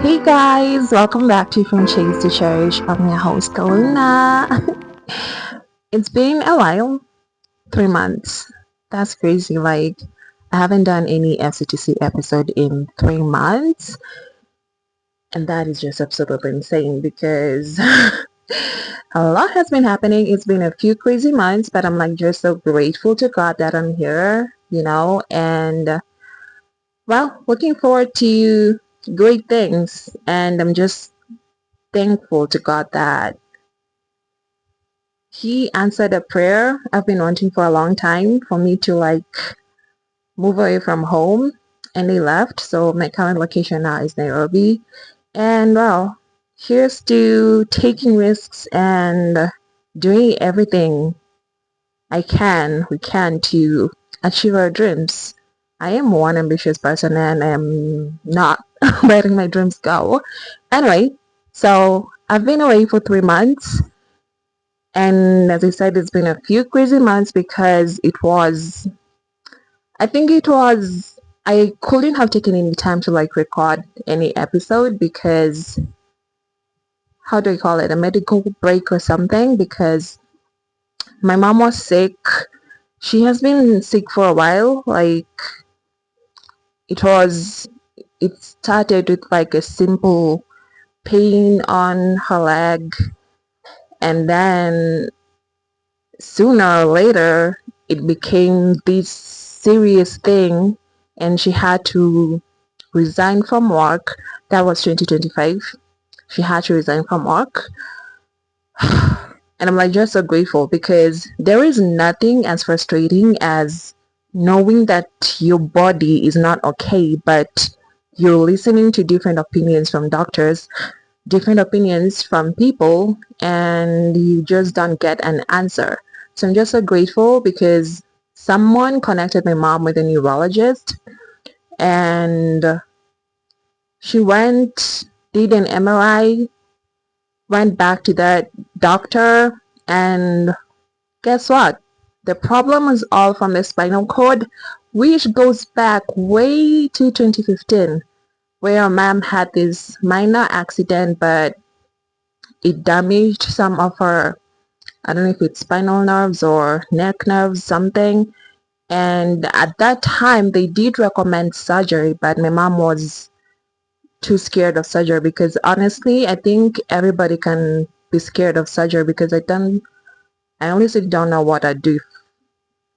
Hey guys, welcome back to From Chase to Cherish. I'm your host, Kaluna. It's been a while, 3 months. That's crazy. Like, I haven't done any FCTC episode in 3 months, and that is just absolutely insane because a lot has been happening. It's been a few crazy months, but I'm like just so grateful to God that I'm here, and well, looking forward to great things. And I'm just thankful to God that He answered a prayer I've been wanting for a long time for me to move away from home, and He left. So my current location now is Nairobi. And well, here's to taking risks and doing everything we can to achieve our dreams. I am one ambitious person and I am not letting my dreams go. Anyway, so I've been away for 3 months. And as I said, it's been a few crazy months because I couldn't have taken any time to record any episode because, how do I call it, a medical break or something, because my mom was sick. She has been sick for a while. It was, it started with a simple pain on her leg, and then sooner or later it became this serious thing, and she had to resign from work. That was 2025. She had to resign from work. And I'm just so grateful because there is nothing as frustrating as knowing that your body is not okay, but you're listening to different opinions from doctors, different opinions from people, and you just don't get an answer. So I'm just so grateful because someone connected my mom with a neurologist, and she did an MRI, went back to that doctor, and guess what? The problem is all from the spinal cord, which goes back way to 2015, where mom had this minor accident, but it damaged some of her, I don't know if it's spinal nerves or neck nerves, something. And at that time, they did recommend surgery, but my mom was too scared of surgery because honestly, I think everybody can be scared of surgery because I honestly don't know what I'd do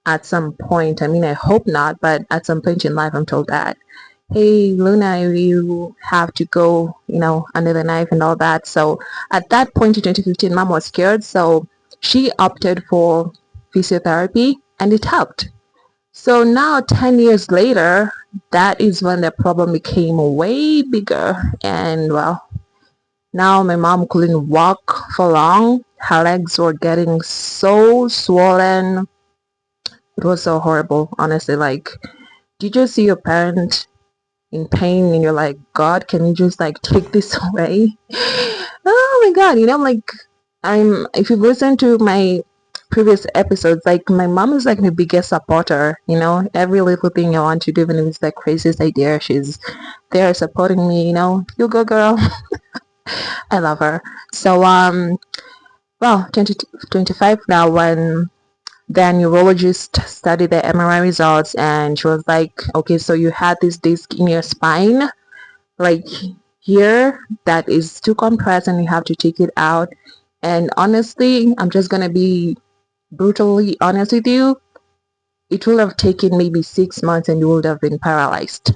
at some point. I mean, I hope not, but at some point in life, I'm told that, hey, Luna, you have to go, under the knife and all that. So at that point in 2015, mom was scared. So she opted for physiotherapy and it helped. So now, 10 years later, that is when the problem became way bigger. And well, now my mom couldn't walk for long. Her legs were getting so swollen. It was so horrible, honestly. Did you see your parent in pain and you're like, God, can you just take this away? Oh my God, if you've listened to my previous episodes, my mom is my biggest supporter. Every little thing I want to do, even if it's the craziest idea, she's there supporting me. You go, girl. I love her. So well, 2025 now, when the neurologist studied the MRI results, and she was like, okay, so you had this disc in your spine, like here, that is too compressed and you have to take it out. And honestly, I'm just gonna be brutally honest with you, it will have taken maybe 6 months and you would have been paralyzed.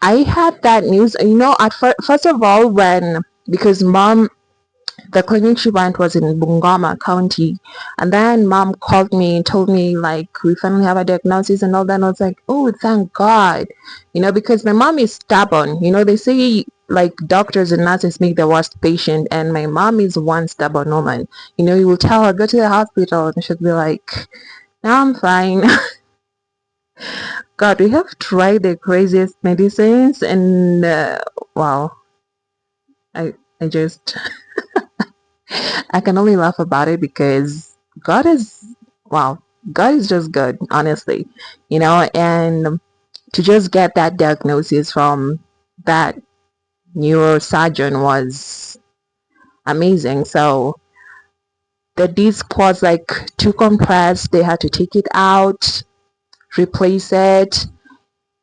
I had that news, at first of all, because mom, the clinic she went was in Bungoma County, and then mom called me and told me we finally have a diagnosis and all that, and I was like, oh, thank God, because my mom is stubborn. They say doctors and nurses make the worst patient, and my mom is one stubborn woman. You will tell her go to the hospital and she'll be like, no, I'm fine. God, we have tried the craziest medicines, and wow, I just I can only laugh about it because God is, wow, God is just good, honestly, and to just get that diagnosis from that neurosurgeon was amazing. So the disc was like too compressed. They had to take it out, replace it.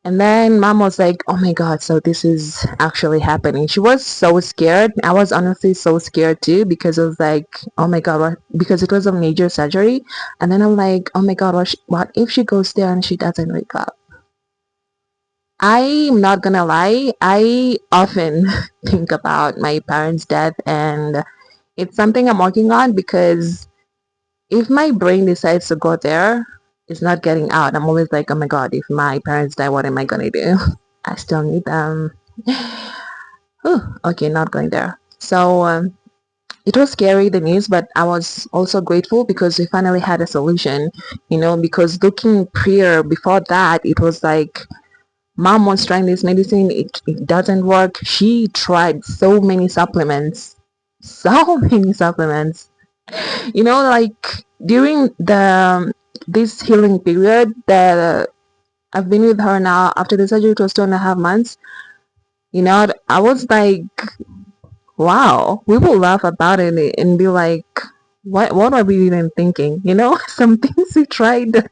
And then mom was like, oh my God, so this is actually happening. She was so scared. I was honestly so scared too because it was like, oh my God, because it was a major surgery. And then I'm like, oh my God, what if she goes there and she doesn't wake up? I'm not gonna lie, I often think about my parents' death, and it's something I'm working on because if my brain decides to go there, it's not getting out. I'm always like, oh my God, if my parents die, what am I gonna do? I still need them. Okay, not going there. So it was scary, the news, but I was also grateful because we finally had a solution, because looking prior before that, it was like, mom was trying this medicine, it doesn't work. She tried so many supplements, so many supplements. Like during this healing period that I've been with her now, after the surgery, it was 2.5 months. I was like, wow, we will laugh about it and be like, what are we even thinking? Some things we tried.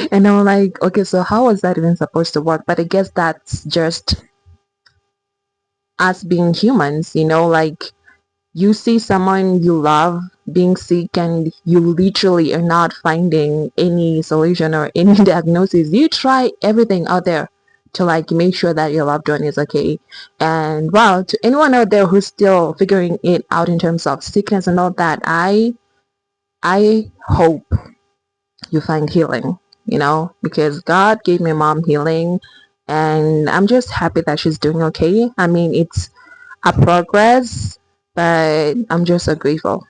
And I'm like, okay, so how was that even supposed to work? But I guess that's just us being humans, like you see someone you love being sick and you literally are not finding any solution or any diagnosis. You try everything out there to like make sure that your loved one is okay. And wow, to anyone out there who's still figuring it out in terms of sickness and all that, I hope you find healing, because God gave my mom healing, and I'm just happy that she's doing okay. I mean, it's a progress, but I'm just so grateful.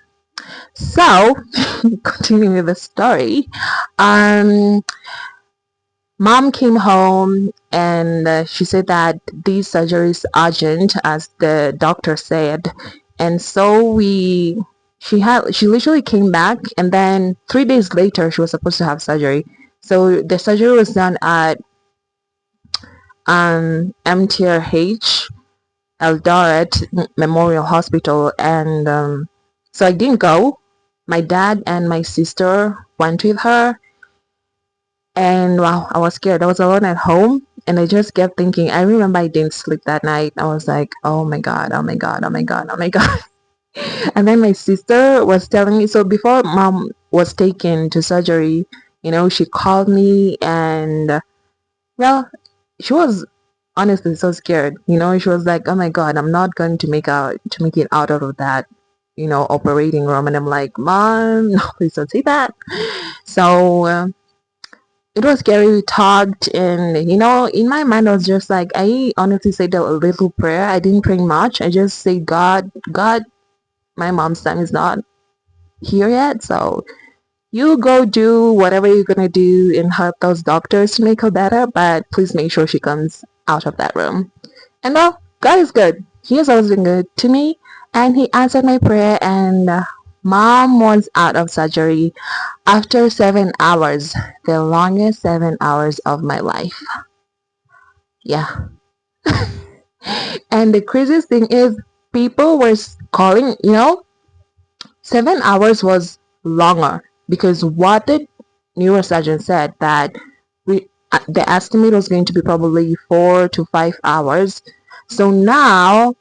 So, continuing with the story, um, mom came home and she said that these surgeries urgent, as the doctor said, and so she literally came back, and then 3 days later she was supposed to have surgery. So the surgery was done at MTRH Eldoret Memorial Hospital, and so I didn't go. My dad and my sister went with her, and wow, I was scared. I was alone at home, and I just kept thinking. I remember I didn't sleep that night. I was like, oh my God, oh my God, oh my God, oh my God. And then my sister was telling me, so before mom was taken to surgery, she called me, and well, she was honestly so scared. She was like, "Oh my God, I'm not going to make it out of that, operating room." And I'm like, "Mom, no, please don't say that." So it was scary. We talked, and in my mind, I was just like, I honestly said a little prayer. I didn't pray much. I just said, God, God, my mom's time is not here yet, so you go do whatever you're gonna do and help those doctors to make her better, but please make sure she comes out of that room. And well, God is good. He has always been good to me, and He answered my prayer, and mom was out of surgery after 7 hours, the longest 7 hours of my life. Yeah. And the craziest thing is, people were calling, 7 hours was longer because what the neurosurgeon said that the estimate was going to be probably 4 to 5 hours. So now,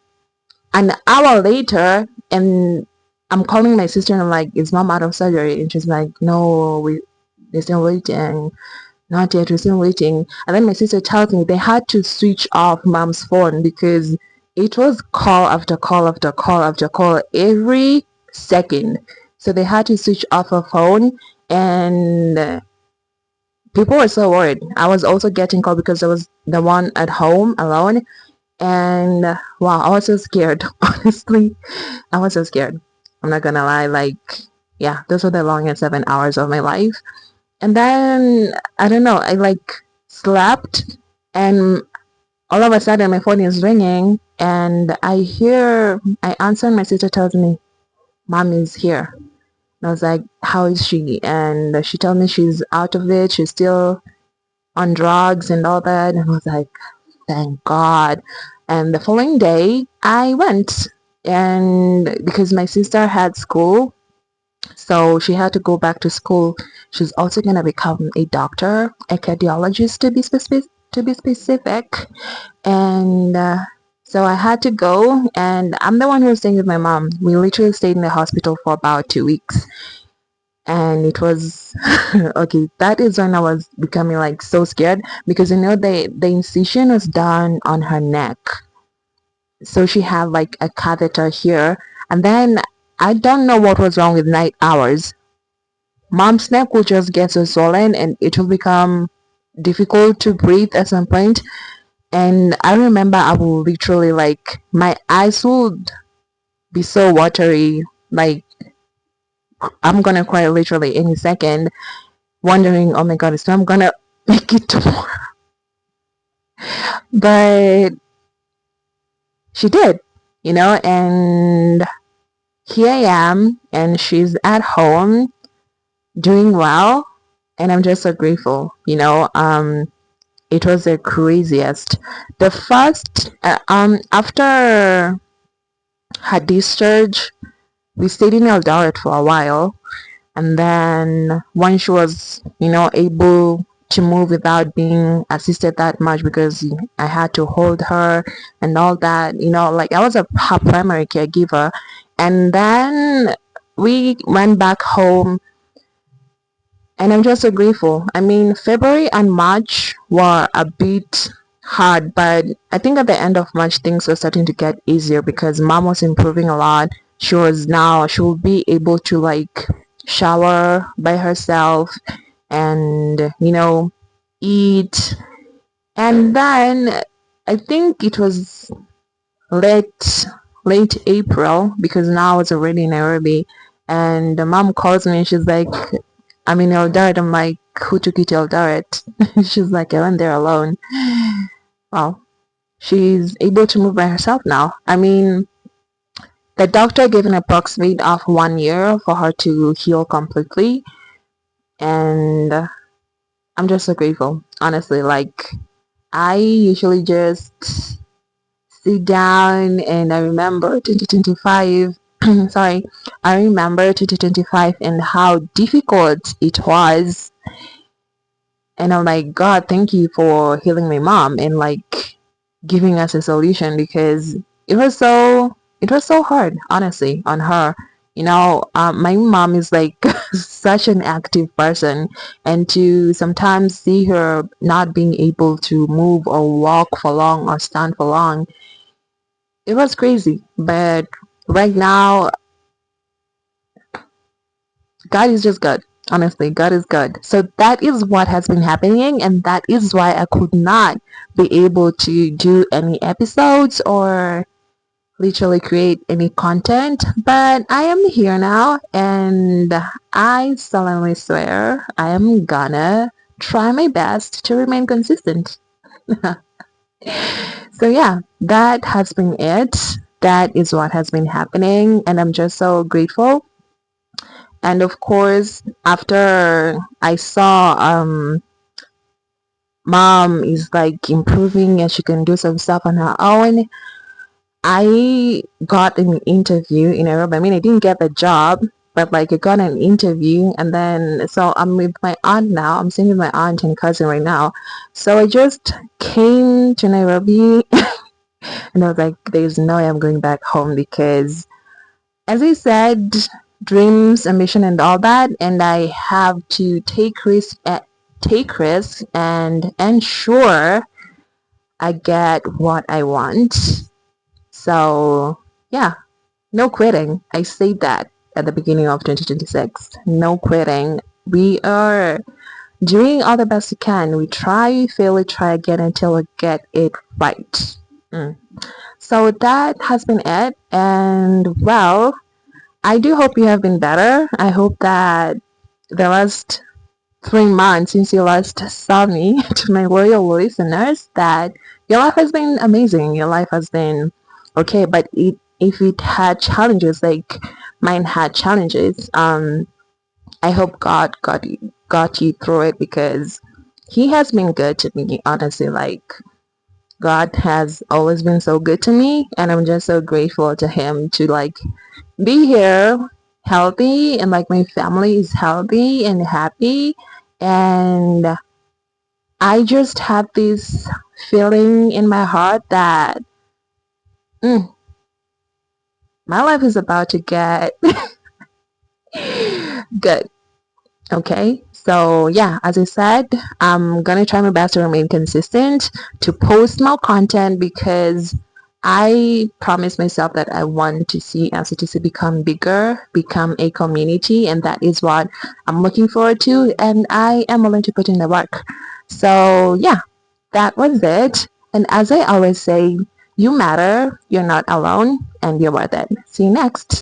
an hour later, and I'm calling my sister and I'm like, "Is mom out of surgery?" And she's like, "No, we're still waiting. Not yet, we're still waiting." And then my sister tells me they had to switch off mom's phone because it was call after call after call after call every second. So they had to switch off her phone, and people were so worried. I was also getting called because I was the one at home alone, and wow, I was so scared. Honestly, I was so scared. I'm not gonna lie. Like, yeah, those were the longest 7 hours of my life. And then I don't know, I like slept, and all of a sudden my phone is ringing, and I answer, and my sister tells me, "Mom is here." And I was like, "How is she?" And she told me she's out of it, she's still on drugs and all that. And I was like, thank God. And the following day, I went. And because my sister had school, so she had to go back to school. She's also going to become a doctor, a cardiologist to be specific. And so I had to go, and I'm the one who was staying with my mom. We literally stayed in the hospital for about 2 weeks. And it was okay, that is when I was becoming like so scared, because the incision was done on her neck, so she had like a catheter here. And then I don't know what was wrong with night hours. Mom's neck will just get so swollen and it will become difficult to breathe at some point. And I remember I would literally, like, my eyes would be so watery, like I'm gonna cry literally any second, wondering, oh my god, is I'm gonna make it tomorrow. But she did, and here I am, and she's at home doing well, and I'm just so grateful. It was the craziest. The first, after her discharge, we stayed in Eldoret for a while, and then when she was able to move without being assisted that much, because I had to hold her and all that, like I was her primary caregiver. And then we went back home, and I'm just so grateful. I mean, February and March were a bit hard, but I think at the end of March things were starting to get easier because mom was improving a lot. She will be able to like shower by herself and eat. And then I think it was late late April, because now it's already in Nairobi, and the mom calls me and she's like, I'm in Eldoret. I'm like, who took you to Eldoret? She's like, I went there alone. Well, she's able to move by herself now. I mean, the doctor gave an approximate of 1 year for her to heal completely. And I'm just so grateful, honestly. Like, I usually just sit down and I remember 2025. Sorry, I remember 2025 and how difficult it was. And I'm like, God, thank you for healing my mom and like giving us a solution, because it was so hard, honestly, on her. My mom is like such an active person, and to sometimes see her not being able to move or walk for long or stand for long, it was crazy. But right now, God is just good. Honestly, God is good. So that is what has been happening, and that is why I could not be able to do any episodes or literally create any content. But I am here now, and I solemnly swear I am gonna try my best to remain consistent. So, yeah, that has been it. That is what has been happening, and I'm just so grateful. And of course, after I saw mom is like improving and she can do some stuff on her own, I got an interview in Europe. I mean, I didn't get the job, but like I got an interview. And then so I'm with my aunt now. I'm staying with my aunt and cousin right now. So I just came to Nairobi and I was like, there's no way I'm going back home, because as I said, dreams, ambition, and all that, and I have to take risks and ensure I get what I want. So yeah, no quitting. I said that at the beginning of 2026. No quitting. We are doing all the best we can. We try, we fail, we try again until we get it right. So that has been it. And well, I do hope you have been better. I hope that the last 3 months since you last saw me, to my loyal listeners, that your life has been amazing. Your life has been okay. But if it had challenges like mine had challenges, I hope God got you through it, because He has been good to me. Honestly, like God has always been so good to me, and I'm just so grateful to Him to like be here healthy, and like my family is healthy and happy. And I just have this feeling in my heart that mm, my life is about to get good. Okay, so yeah, as I said, I'm gonna try my best to remain consistent, to post more content, because I promised myself that I want to see LCTC become bigger, become a community, and that is what I'm looking forward to, and I am willing to put in the work. So yeah, that was it. And as I always say, you matter, you're not alone, and you're worth it. See you next.